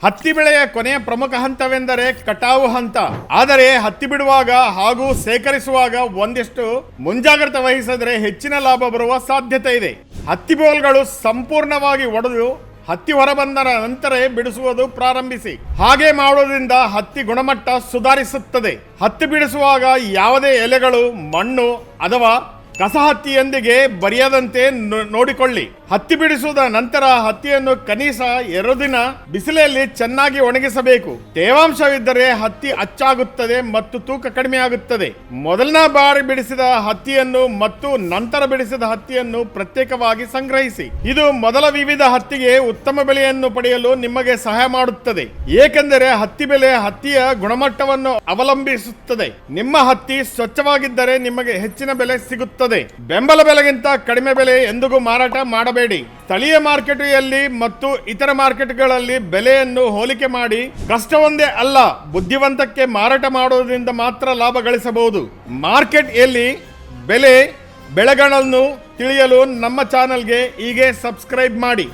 ಹತ್ತಿ ಬೆಳೆಯ ಕೊನೆಯ ಪ್ರಮುಖ ಹಂತವೆಂದರೆ ಕಟಾವು ಹಂತ. ಆದರೆ ಹತ್ತಿ ಬಿಡುವಾಗ ಹಾಗೂ ಸೇಕರಿಸುವಾಗ ಒಂದಿಷ್ಟು ಮುಂಜಾಗ್ರತೆ ವಹಿಸಿದ್ರೆ ಹೆಚ್ಚಿನ ಲಾಭ ಬರುವ ಸಾಧ್ಯತೆ ಇದೆ. ಹತ್ತಿ ಬೋಲ್ಗಳು ಸಂಪೂರ್ಣವಾಗಿ ಒಡೆದು ಹತ್ತಿ ಹೊರಬಂದ ನಂತರ ಬಿಡಿಸುವುದು ಪ್ರಾರಂಭಿಸಿ. ಹಾಗೆ ಮಾಡುವುದರಿಂದ ಹತ್ತಿ ಗುಣಮಟ್ಟ ಸುಧಾರಿಸುತ್ತದೆ. ಹತ್ತಿ ಬಿಡಿಸುವಾಗ ಯಾವುದೇ ಎಲೆಗಳು, ಮಣ್ಣು ಅಥವಾ ಕಸ ಹತ್ತಿಯೊಂದಿಗೆ ಬರೆಯದಂತೆ ನೋಡಿಕೊಳ್ಳಿ. ಹತ್ತಿ ಬಿಡಿಸುವುದ ನಂತರ ಹತ್ತಿಯನ್ನು ಕನಿಷ್ಠ 2 ದಿನ ಬಿಸಿಲಲ್ಲಿ ಚೆನ್ನಾಗಿ ಒಣಗಿಸಬೇಕು. ತೇವಾಂಶವಿದ್ದರೆ ಹತ್ತಿ ಅಚ್ಚಾಗುತ್ತದೆ ಮತ್ತು ತೂಕ ಕಡಿಮೆ ಆಗುತ್ತದೆ. ಮೊದಲನೇ ಬಾರಿ ಬಿಡಿಸಿದ ಹತ್ತಿಯನ್ನು ಮತ್ತು ನಂತರ ಬಿಡಿಸಿದ ಹತ್ತಿಯನ್ನು ಪ್ರತ್ಯೇಕವಾಗಿ ಸಂಗ್ರಹಿಸಿ. ಇದು ಮೊದಲ ವಿವಿಧ ಹತ್ತಿಗೆ ಉತ್ತಮ ಬೆಲೆಯನ್ನು ಪಡೆಯಲು ನಿಮಗೆ ಸಹಾಯ ಮಾಡುತ್ತದೆ. ಏಕೆಂದರೆ ಹತ್ತಿ ಬೆಲೆ ಹತ್ತಿಯ ಗುಣಮಟ್ಟವನ್ನು ಅವಲಂಬಿಸುತ್ತದೆ. ನಿಮ್ಮ ಹತ್ತಿ ಸ್ವಚ್ಛವಾಗಿದ್ದರೆ ನಿಮಗೆ ಹೆಚ್ಚಿನ ಬೆಲೆ ಸಿಗುತ್ತದೆ. ಬೆಂಬಲ ಬೆಲೆಗಿಂತ ಕಡಿಮೆ ಬೆಲೆ ಎಂದಿಗೂ ಮಾರಾಟ ಮಾಡಬೇಡಿ. ಸ್ಥಳೀಯ ಮಾರ್ಕೆಟ್ಗಳಲ್ಲಿ ಮತ್ತು ಇತರ ಮಾರ್ಕೆಟ್ಗಳಲ್ಲಿ ಬೆಲೆಯನ್ನು ಹೋಲಿಕೆ ಮಾಡಿ ಕಷ್ಟವೊಂದೇ ಅಲ್ಲ, ಬುದ್ಧಿವಂತಕ್ಕೆ ಮಾರಾಟ ಮಾಡುವುದರಿಂದ ಮಾತ್ರ ಲಾಭ ಗಳಿಸಬಹುದು. ಮಾರ್ಕೆಟ್ ಎಲ್ಲಿ ಬೆಳೆಗಳನ್ನು ತಿಳಿಯಲು ನಮ್ಮ ಚಾನೆಲ್ಗೆ ಹೀಗೆ ಸಬ್ಸ್ಕ್ರೈಬ್ ಮಾಡಿ.